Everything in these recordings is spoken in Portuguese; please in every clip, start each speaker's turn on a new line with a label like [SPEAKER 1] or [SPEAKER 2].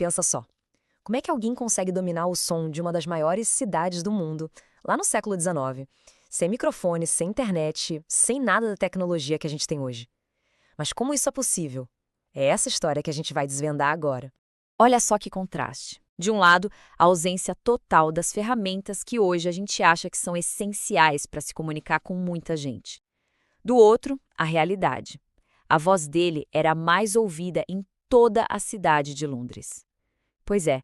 [SPEAKER 1] Pensa só, como é que alguém consegue dominar o som de uma das maiores cidades do mundo, lá no século XIX, sem microfone, sem internet, sem nada da tecnologia que a gente tem hoje? Mas como isso é possível? É essa história que a gente vai desvendar agora. Olha só que contraste. De um lado, a ausência total das ferramentas que hoje a gente acha que são essenciais para se comunicar com muita gente. Do outro, a realidade. A voz dele era a mais ouvida em toda a cidade de Londres. Pois é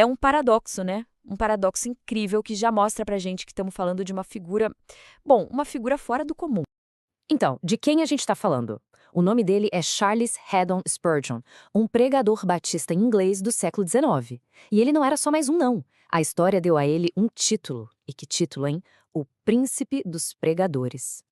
[SPEAKER 1] um paradoxo, né? Um paradoxo incrível que já mostra pra gente que estamos falando de uma figura, bom, uma figura fora do comum.
[SPEAKER 2] Então, de quem a gente está falando? O nome dele é Charles Haddon Spurgeon, um pregador batista inglês do século XIX. E ele não era só mais um, não. A história deu a ele um título. E que título, hein? O Príncipe dos Pregadores.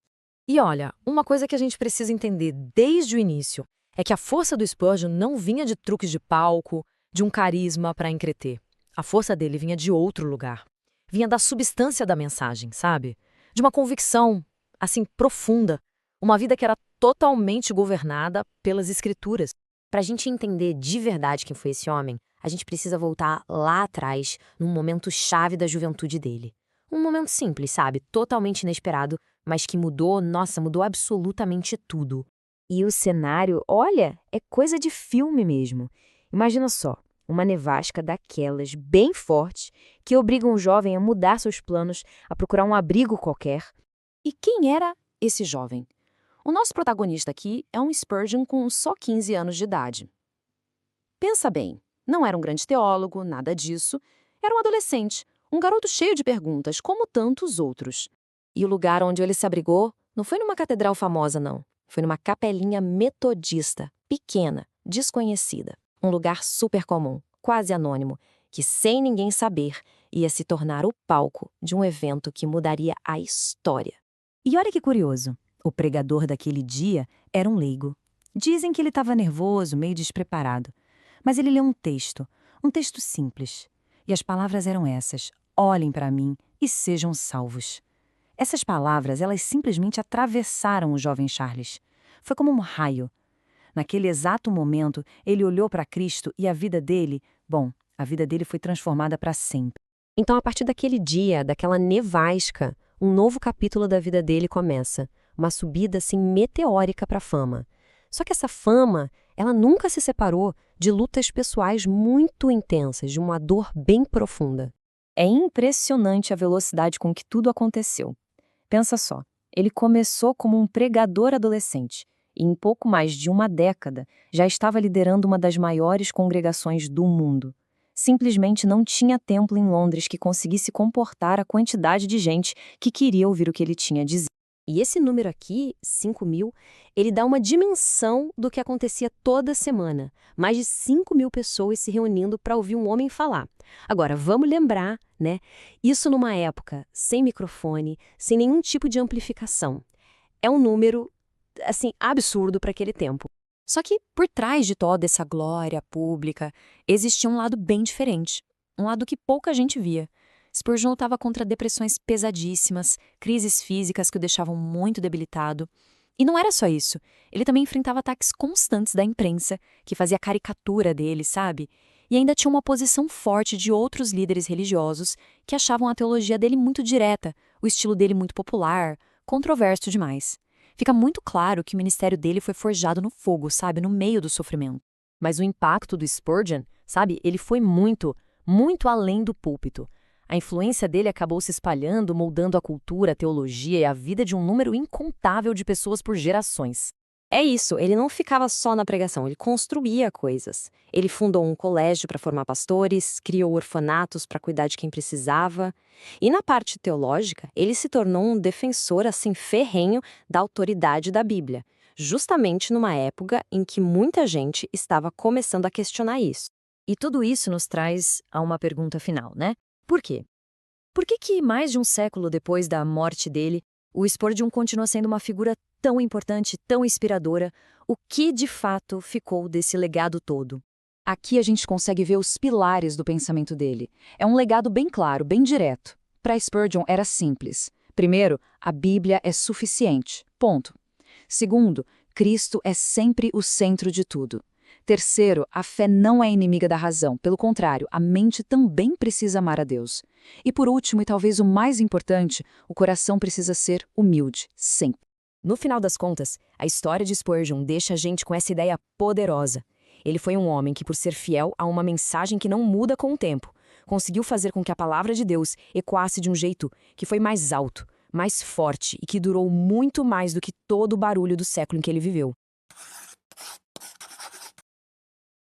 [SPEAKER 1] E olha, uma coisa que a gente precisa entender desde o início é que a força do Spurgeon não vinha de truques de palco, de um carisma para entreter. A força dele vinha de outro lugar. Vinha da substância da mensagem, sabe? De uma convicção, assim, profunda. Uma vida que era totalmente governada pelas escrituras.
[SPEAKER 2] Para a gente entender de verdade quem foi esse homem, a gente precisa voltar lá atrás, num momento chave da juventude dele. Um momento simples, sabe? Totalmente inesperado, mas que mudou, nossa, mudou absolutamente tudo.
[SPEAKER 3] E o cenário, olha, é coisa de filme mesmo. Imagina só, uma nevasca daquelas, bem forte, que obriga um jovem a mudar seus planos, a procurar um abrigo qualquer.
[SPEAKER 2] E quem era esse jovem? O nosso protagonista aqui é um Spurgeon com só 15 anos de idade. Pensa bem, não era um grande teólogo, nada disso. Era um adolescente, um garoto cheio de perguntas, como tantos outros. E o lugar onde ele se abrigou não foi numa catedral famosa, não. Foi numa capelinha metodista, pequena, desconhecida. Um lugar super comum, quase anônimo, que sem ninguém saber ia se tornar o palco de um evento que mudaria a história.
[SPEAKER 4] E olha que curioso, o pregador daquele dia era um leigo. Dizem que ele estava nervoso, meio despreparado. Mas ele leu um texto simples. E as palavras eram essas: olhem para mim e sejam salvos. Essas palavras, elas simplesmente atravessaram o jovem Charles. Foi como um raio. Naquele exato momento, ele olhou para Cristo e a vida dele, a vida dele foi transformada para sempre.
[SPEAKER 3] Então, a partir daquele dia, daquela nevasca, um novo capítulo da vida dele começa. Uma subida, assim, meteórica para a fama. Só que essa fama, ela nunca se separou de lutas pessoais muito intensas, de uma dor bem profunda.
[SPEAKER 4] É impressionante a velocidade com que tudo aconteceu. Pensa só, ele começou como um pregador adolescente e em pouco mais de uma década já estava liderando uma das maiores congregações do mundo. Simplesmente não tinha templo em Londres que conseguisse comportar a quantidade de gente que queria ouvir o que ele tinha a dizer.
[SPEAKER 3] E esse número aqui, 5.000, ele dá uma dimensão do que acontecia toda semana. Mais de 5.000 pessoas se reunindo para ouvir um homem falar. Agora, vamos lembrar, né? Isso numa época sem microfone, sem nenhum tipo de amplificação. É um número, assim, absurdo para aquele tempo.
[SPEAKER 2] Só que, por trás de toda essa glória pública, existia um lado bem diferente. Um lado que pouca gente via. Spurgeon lutava contra depressões pesadíssimas, crises físicas que o deixavam muito debilitado. E não era só isso. Ele também enfrentava ataques constantes da imprensa, que fazia caricatura dele, sabe? E ainda tinha uma oposição forte de outros líderes religiosos que achavam a teologia dele muito direta, o estilo dele muito popular, controverso demais. Fica muito claro que o ministério dele foi forjado no fogo, sabe? No meio do sofrimento.
[SPEAKER 3] Mas o impacto do Spurgeon, sabe? Ele foi muito, muito além do púlpito. A influência dele acabou se espalhando, moldando a cultura, a teologia e a vida de um número incontável de pessoas por gerações.
[SPEAKER 2] É isso, ele não ficava só na pregação, ele construía coisas. Ele fundou um colégio para formar pastores, criou orfanatos para cuidar de quem precisava. E na parte teológica, ele se tornou um defensor assim ferrenho da autoridade da Bíblia, justamente numa época em que muita gente estava começando a questionar isso.
[SPEAKER 1] E tudo isso nos traz a uma pergunta final, né? Por quê? Por que mais de um século depois da morte dele, o Spurgeon continua sendo uma figura tão importante, tão inspiradora? O que, de fato, ficou desse legado todo?
[SPEAKER 5] Aqui a gente consegue ver os pilares do pensamento dele. É um legado bem claro, bem direto. Para Spurgeon era simples. Primeiro, a Bíblia é suficiente. Ponto. Segundo, Cristo é sempre o centro de tudo. Terceiro, a fé não é inimiga da razão. Pelo contrário, a mente também precisa amar a Deus. E por último, e talvez o mais importante, o coração precisa ser humilde, sempre.
[SPEAKER 1] No final das contas, a história de Spurgeon deixa a gente com essa ideia poderosa. Ele foi um homem que, por ser fiel a uma mensagem que não muda com o tempo, conseguiu fazer com que a palavra de Deus ecoasse de um jeito que foi mais alto, mais forte e que durou muito mais do que todo o barulho do século em que ele viveu.